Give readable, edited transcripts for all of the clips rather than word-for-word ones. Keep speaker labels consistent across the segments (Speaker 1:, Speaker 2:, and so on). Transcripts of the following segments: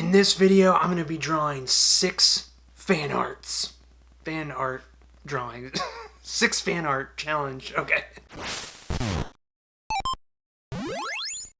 Speaker 1: In this video, I'm going to be drawing 6 fan art drawings. 6 fan art challenge. Okay.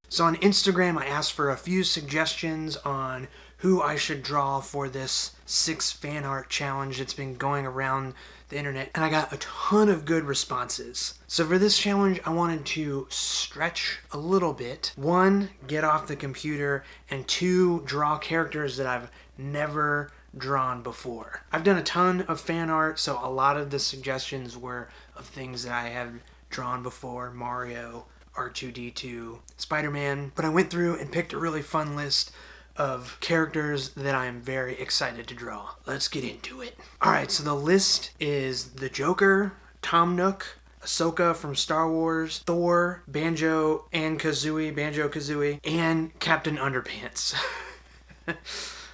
Speaker 1: So on Instagram, I asked for a few suggestions on who I should draw for this 6 fan art challenge that's been going around the internet, and I got a ton of good responses. So for this challenge, I wanted to stretch a little bit. 1, get off the computer, and 2, draw characters that I've never drawn before. I've done a ton of fan art, so a lot of the suggestions were of things that I have drawn before: Mario, R2-D2, Spider-Man, but I went through and picked a really fun list of characters that I am very excited to draw. Let's get into it. Alright, so the list is the Joker, Tom Nook, Ahsoka from Star Wars, Thor, Banjo-Kazooie, and Captain Underpants.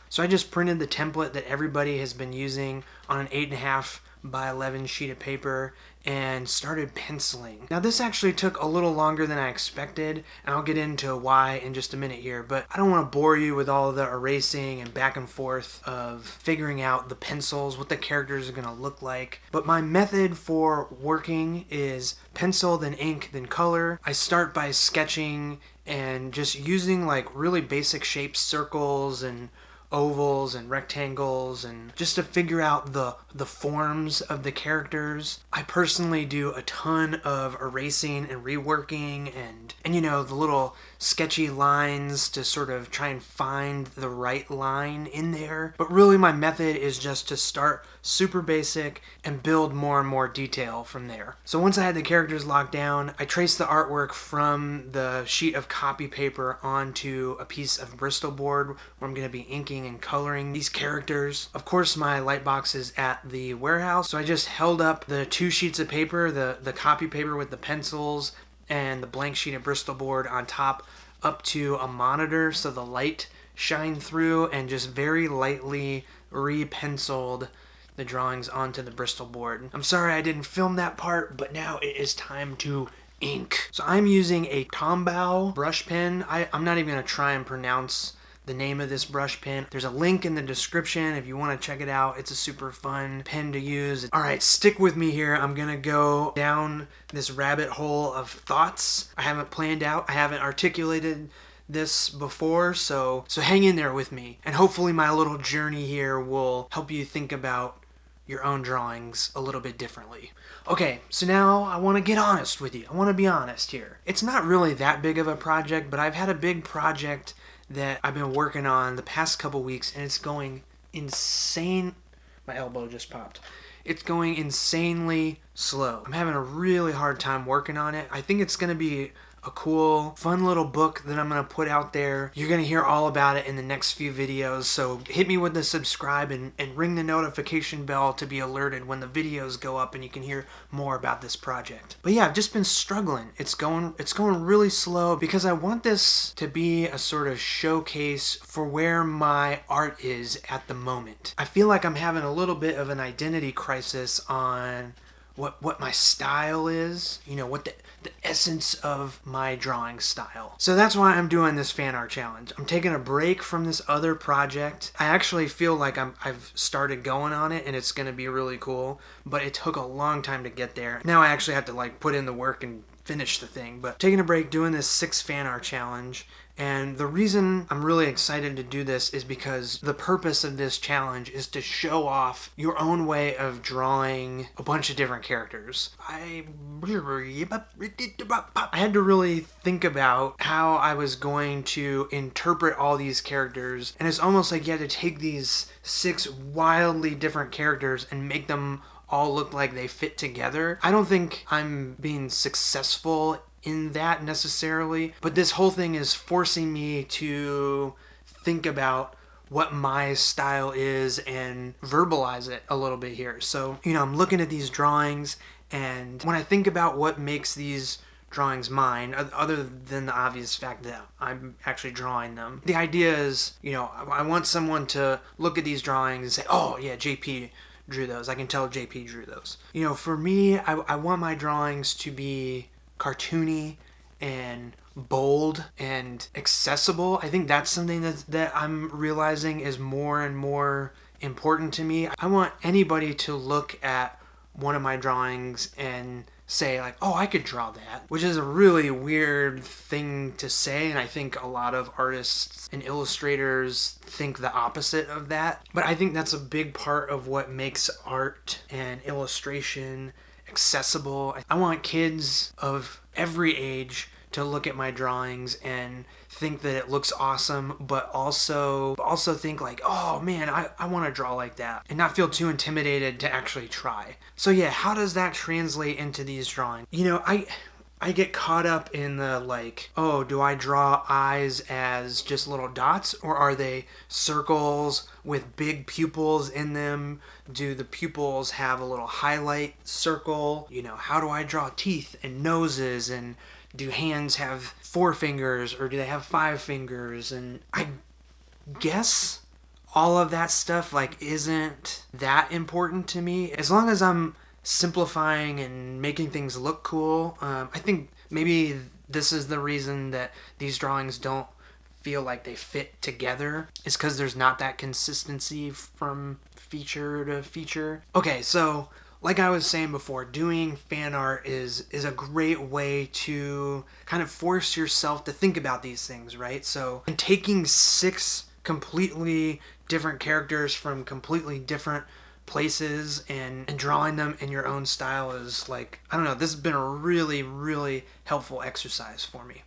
Speaker 1: So I just printed the template that everybody has been using on an 8.5 by 11 sheet of paper and started penciling. Now this actually took a little longer than I expected, and I'll get into why in just a minute here, but I don't want to bore you with all of the erasing and back and forth of figuring out the pencils, what the characters are going to look like. But my method for working is pencil, then ink, then color. I start by sketching and just using like really basic shapes, circles and ovals and rectangles, and just to figure out the forms of the characters. I personally do a ton of erasing and reworking and you know, the little sketchy lines to sort of try and find the right line in there. But really my method is just to start super basic and build more and more detail from there. So once I had the characters locked down, I traced the artwork from the sheet of copy paper onto a piece of Bristol board where I'm going to be inking and coloring these characters. Of course, my light box is at the warehouse, so I just held up the 2 sheets of paper, the copy paper with the pencils and the blank sheet of Bristol board on top, up to a monitor so the light shined through, and just very lightly re-penciled the drawings onto the Bristol board. I'm sorry I didn't film that part, but now it is time to ink. So I'm using a Tombow brush pen. I'm not even going to try and pronounce the name of this brush pen. There's a link in the description if you want to check it out. It's a super fun pen to use. Alright, stick with me here. I'm gonna go down this rabbit hole of thoughts I haven't planned out. I haven't articulated this before, so hang in there with me. And hopefully my little journey here will help you think about your own drawings a little bit differently. Okay, so now I want to get honest with you. I want to be honest here. It's not really that big of a project, but I've had a big project that I've been working on the past couple weeks, and it's going insane. My elbow just popped. It's going insanely slow. I'm having a really hard time working on it. I think it's going to be a cool, fun little book that I'm going to put out there. You're going to hear all about it in the next few videos, so hit me with the subscribe and ring the notification bell to be alerted when the videos go up and you can hear more about this project. But yeah, I've just been struggling. It's going really slow because I want this to be a sort of showcase for where my art is at the moment. I feel like I'm having a little bit of an identity crisis on what my style is, you know, what the essence of my drawing style. So that's why I'm doing this fan art challenge. I'm taking a break from this other project. I actually feel like I've started going on it and it's gonna be really cool, but it took a long time to get there. Now I actually have to like put in the work and finish the thing. But taking a break, doing this 6 fan art challenge. And the reason I'm really excited to do this is because the purpose of this challenge is to show off your own way of drawing a bunch of different characters. I had to really think about how I was going to interpret all these characters, and it's almost like you had to take these 6 wildly different characters and make them all look like they fit together. I don't think I'm being successful in that necessarily, but this whole thing is forcing me to think about what my style is and verbalize it a little bit here. So, you know, I'm looking at these drawings, and when I think about what makes these drawings mine, other than the obvious fact that I'm actually drawing them, the idea is, you know, I want someone to look at these drawings and say, oh yeah, JP drew those. I can tell JP drew those. You know, for me, I want my drawings to be cartoony and bold and accessible. I think that's something that I'm realizing is more and more important to me. I want anybody to look at one of my drawings and say like, oh, I could draw that, which is a really weird thing to say, and I think a lot of artists and illustrators think the opposite of that. But I think that's a big part of what makes art and illustration accessible. I want kids of every age to look at my drawings and think that it looks awesome, but also think like, oh man, I want to draw like that, and not feel too intimidated to actually try. So yeah, how does that translate into these drawings? You know, I get caught up in the like, oh, do I draw eyes as just little dots, or are they circles with big pupils in them? Do the pupils have a little highlight circle? You know, how do I draw teeth and noses, and do hands have 4 fingers or do they have 5 fingers? And I guess all of that stuff like isn't that important to me. As long as I'm simplifying and making things look cool, I think maybe this is the reason that these drawings don't feel like they fit together, is because there's not that consistency from feature to feature. Okay, so like I was saying before, doing fan art is a great way to kind of force yourself to think about these things, right? So taking 6 completely different characters from completely different places and drawing them in your own style is like, I don't know, this has been a really, really helpful exercise for me.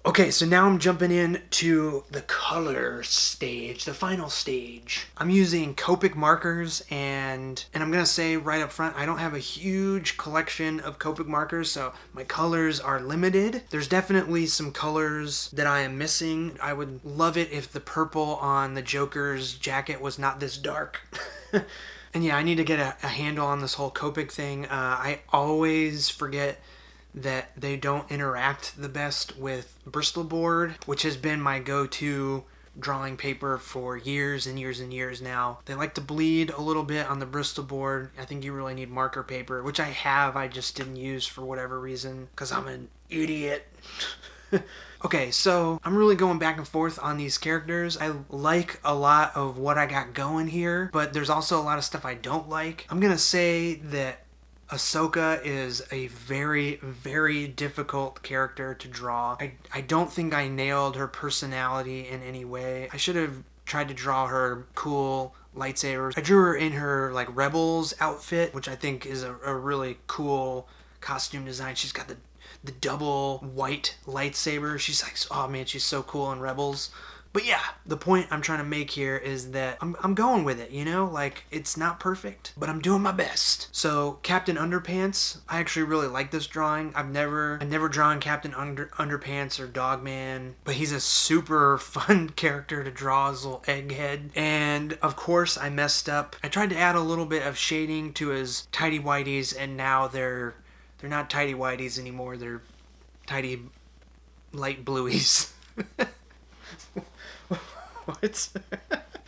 Speaker 1: Okay, so now I'm jumping in to the color stage, the final stage. I'm using Copic markers, and I'm gonna say right up front, I don't have a huge collection of Copic markers, so my colors are limited. There's definitely some colors that I am missing. I would love it if the purple on the Joker's jacket was not this dark. And yeah, I need to get a handle on this whole Copic thing. I always forget that they don't interact the best with Bristol board, which has been my go-to drawing paper for years and years and years now. They like to bleed a little bit on the Bristol board. I think you really need marker paper, which I have, I just didn't use for whatever reason, because I'm an idiot. Okay, so I'm really going back and forth on these characters. I like a lot of what I got going here, but there's also a lot of stuff I don't like. I'm gonna say that Ahsoka is a very, very difficult character to draw. I don't think I nailed her personality in any way. I should have tried to draw her cool lightsabers. I drew her in her like Rebels outfit, which I think is a really cool costume design. She's got the double white lightsaber. She's like, oh man, she's so cool in Rebels. But yeah, the point I'm trying to make here is that I'm going with it, you know? Like, it's not perfect, but I'm doing my best. So, Captain Underpants, I actually really like this drawing. I've never drawn Captain Underpants or Dogman, but he's a super fun character to draw, his little egghead. And, of course, I messed up. I tried to add a little bit of shading to his tidy whities, and now they're not tidy whities anymore. They're tidy light blueies. What?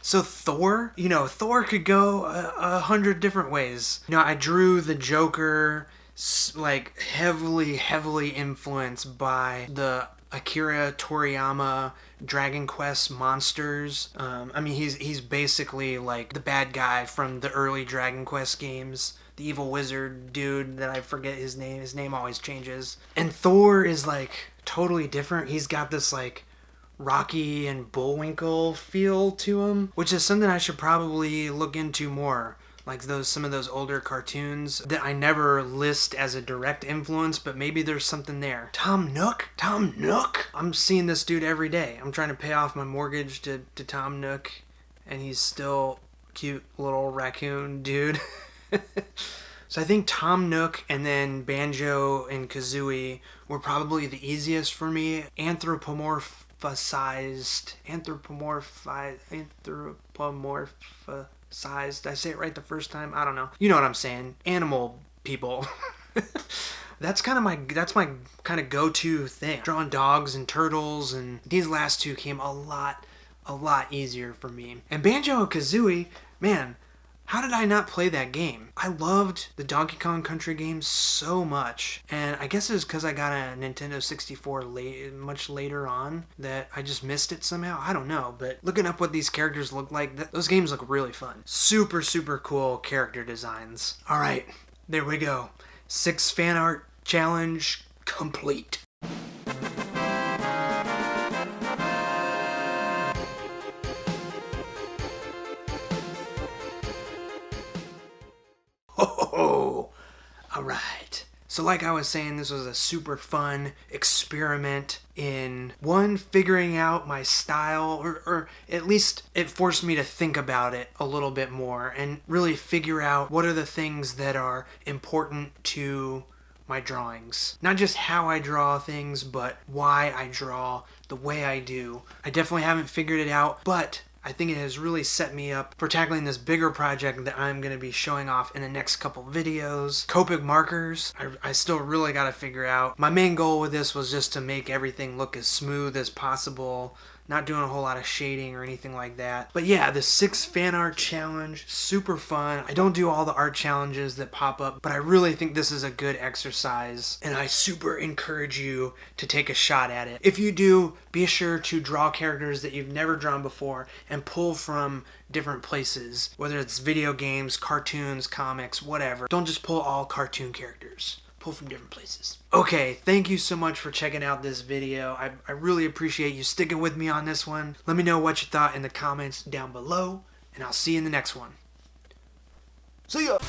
Speaker 1: So Thor, Thor could go 100 different ways. I drew the Joker like heavily influenced by the Akira Toriyama Dragon Quest monsters. He's basically like the bad guy from the early Dragon Quest games. The evil wizard dude that I forget his name. His name always changes. And Thor is like totally different. He's got this like Rocky and Bullwinkle feel to him, which is something I should probably look into more. Like some of those older cartoons that I never list as a direct influence, but maybe there's something there. Tom Nook? I'm seeing this dude every day. I'm trying to pay off my mortgage to Tom Nook, and he's still cute little raccoon dude. So I think Tom Nook and then Banjo and Kazooie were probably the easiest for me. Anthropomorphized. Did I say it right the first time? I don't know. You know what I'm saying. Animal people. That's my kind of go-to thing. Drawing dogs and turtles, and these last two came a lot easier for me. And Banjo and Kazooie, man, How did I not play that game? I loved the Donkey Kong Country games so much, and I guess it was because I got a Nintendo 64 much later on that I just missed it somehow. I don't know, but looking up what these characters look like, those games look really fun. Super, super cool character designs. All right, there we go. 6 fan art challenge complete. Oh, all right. So like I was saying, this was a super fun experiment in, one, figuring out my style, or at least it forced me to think about it a little bit more and really figure out what are the things that are important to my drawings. Not just how I draw things, but why I draw the way I do. I definitely haven't figured it out, but I think it has really set me up for tackling this bigger project that I'm going to be showing off in the next couple videos. Copic markers, I still really got to figure out. My main goal with this was just to make everything look as smooth as possible, not doing a whole lot of shading or anything like that. But yeah, the 6 fan art challenge, super fun. I don't do all the art challenges that pop up, but I really think this is a good exercise, and I super encourage you to take a shot at it. If you do, be sure to draw characters that you've never drawn before and pull from different places, whether it's video games, cartoons, comics, whatever. Don't just pull all cartoon characters. Pull from different places. Okay, thank you so much for checking out this video. I really appreciate you sticking with me on this one. Let me know what you thought in the comments down below, and I'll see you in the next one. See ya!